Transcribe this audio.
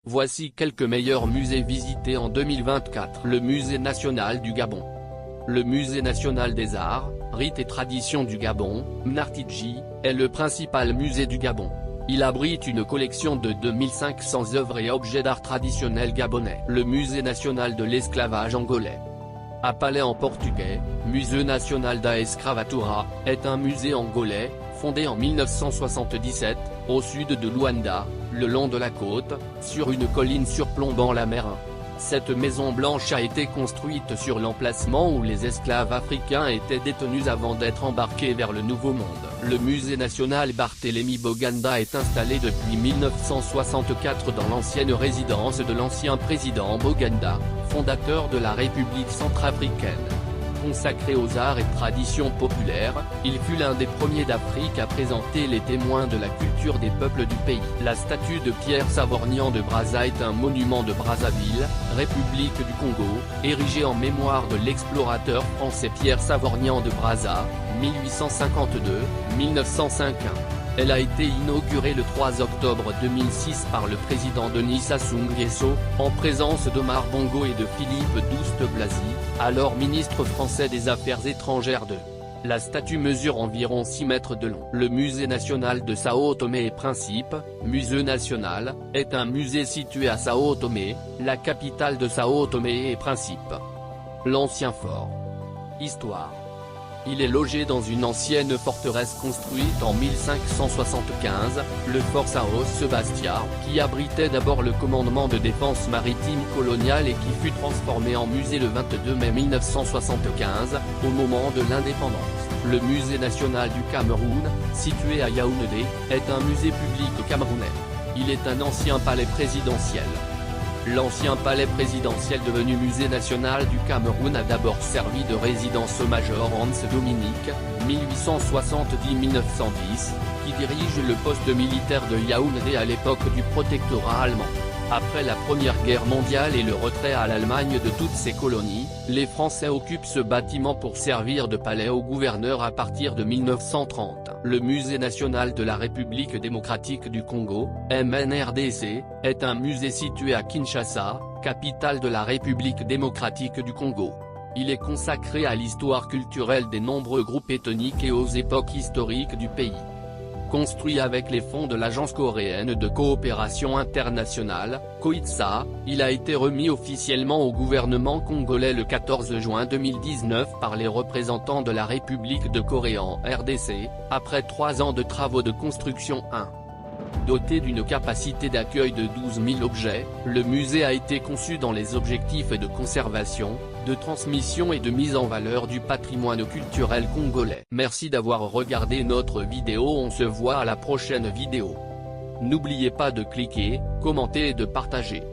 Voici quelques meilleurs musées visités en 2024. Le Musée national du Gabon. Le Musée national des arts, rites et traditions du Gabon, Mnartidji, est le principal musée du Gabon. Il abrite une collection de 2500 œuvres et objets d'art traditionnels gabonais. Le Musée national de l'esclavage angolais. À Palais en portugais, Musée national da Escravatura, est un musée angolais, fondé en 1977, au sud de Luanda, le long de la côte, sur une colline surplombant la mer. Cette maison blanche a été construite sur l'emplacement où les esclaves africains étaient détenus avant d'être embarqués vers le Nouveau Monde. Le musée national Barthélemy Boganda est installé depuis 1964 dans l'ancienne résidence de l'ancien président Boganda, fondateur de la République centrafricaine. Consacré aux arts et traditions populaires, il fut l'un des premiers d'Afrique à présenter les témoins de la culture des peuples du pays. La statue de Pierre Savorgnan de Brazza est un monument de Brazzaville, République du Congo, érigé en mémoire de l'explorateur français Pierre Savorgnan de Brazza, 1852-1951. Elle a été inaugurée le 3 octobre 2006 par le président Denis Sassou Nguesso, en présence d'Omar Bongo et de Philippe Douste-Blazy, alors ministre français des Affaires étrangères de. La statue mesure environ 6 mètres de long. Le musée national de Sao Tomé et Principe, Musée national, est un musée situé à Sao Tomé, la capitale de Sao Tomé et Principe. L'ancien fort. Histoire. Il est logé dans une ancienne forteresse construite en 1575, le fort Sao Sebastião, qui abritait d'abord le commandement de défense maritime coloniale et qui fut transformé en musée le 22 mai 1975, au moment de l'indépendance. Le musée national du Cameroun, situé à Yaoundé, est un musée public camerounais. Il est un ancien palais présidentiel. L'ancien palais présidentiel devenu musée national du Cameroun a d'abord servi de résidence au major Hans Dominique, 1870-1910, qui dirige le poste militaire de Yaoundé à l'époque du protectorat allemand. Après la Première Guerre mondiale et le retrait à l'Allemagne de toutes ses colonies, les Français occupent ce bâtiment pour servir de palais au gouverneur à partir de 1930. Le Musée national de la République démocratique du Congo, MNRDC, est un musée situé à Kinshasa, capitale de la République démocratique du Congo. Il est consacré à l'histoire culturelle des nombreux groupes ethniques et aux époques historiques du pays. Construit avec les fonds de l'Agence coréenne de coopération internationale, COITSA, il a été remis officiellement au gouvernement congolais le 14 juin 2019 par les représentants de la République de Corée en RDC, après 3 ans de travaux de construction. Doté d'une capacité d'accueil de 12 000 objets, le musée a été conçu dans les objectifs de conservation, de transmission et de mise en valeur du patrimoine culturel congolais. Merci d'avoir regardé notre vidéo, on se voit à la prochaine vidéo. N'oubliez pas de cliquer, commenter et de partager.